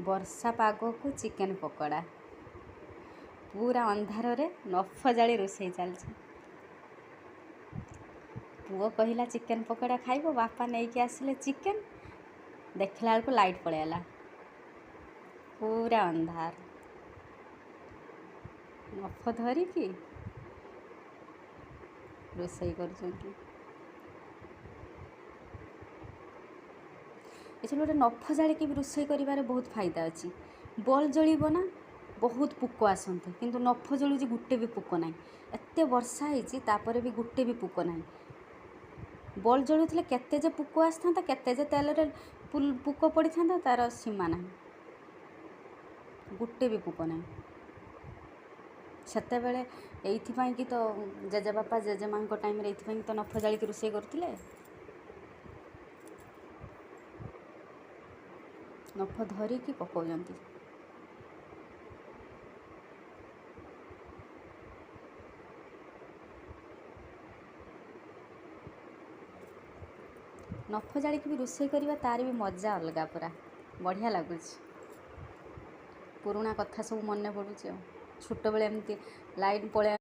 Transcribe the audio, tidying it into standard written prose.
ବର୍ଷା ପାଗକୁ ଚିକେନ୍ ପକୋଡ଼ା। ପୁରା ଅନ୍ଧାରରେ ନଫ ଜାଳି ରୋଷେଇ ଚାଲିଛି। ପୁଅ କହିଲା ଚିକେନ୍ ପକୋଡ଼ା ଖାଇବ, ବାପା ନେଇକି ଆସିଲେ ଚିକେନ୍। ଦେଖିଲା ବେଳକୁ ଲାଇଟ୍ ପଳେଇଗଲା, ପୁରା ଅନ୍ଧାର। ନଫ ଧରିକି ରୋଷେଇ କରୁଛନ୍ତି। ଏଥିରେ ଗୋଟେ ନଫ ଜାଳିକି ବି ରୋଷେଇ କରିବାରେ ବହୁତ ଫାଇଦା ଅଛି। ବଲ୍ ଜଳିବ ନା, ବହୁତ ପୋକ ଆସନ୍ତି, କିନ୍ତୁ ନଫ ଜଳୁଛି ଗୋଟେ ବି ପୋକ ନାହିଁ। ଏତେ ବର୍ଷା ହେଇଛି ତାପରେ ବି ଗୋଟେ ବି ପୋକ ନାହିଁ। ବଲ୍ ଜଳୁଥିଲେ କେତେ ଯେ ପୋକ ଆସିଥାନ୍ତା, କେତେ ଯେ ତେଲରେ ପୋକ ପଡ଼ିଥାନ୍ତା, ତା'ର ସୀମା ନାହିଁ। ଗୋଟେ ବି ପୋକ ନାହିଁ। ସେତେବେଳେ ଏଇଥିପାଇଁ କି ତ ଜେଜେବାପା ଜେଜେମାଙ୍କ ଟାଇମ୍ରେ ଏଇଥିପାଇଁ ତ ନଫ ଜାଳିକି ରୋଷେଇ କରୁଥିଲେ। ନଫ ଧରିକି ପକାଉଛନ୍ତି। ନଫ ଜାଳିକି ବି ରୋଷେଇ କରିବା, ତାର ବି ମଜା ଅଲଗା, ପୁରା ବଢ଼ିଆ ଲାଗୁଛି। ପୁରୁଣା କଥା ସବୁ ମନେ ପଡ଼ୁଛି ଆଉ। ଛୋଟବେଳେ ଏମିତି ଲାଇଟ୍ ପଳେଇ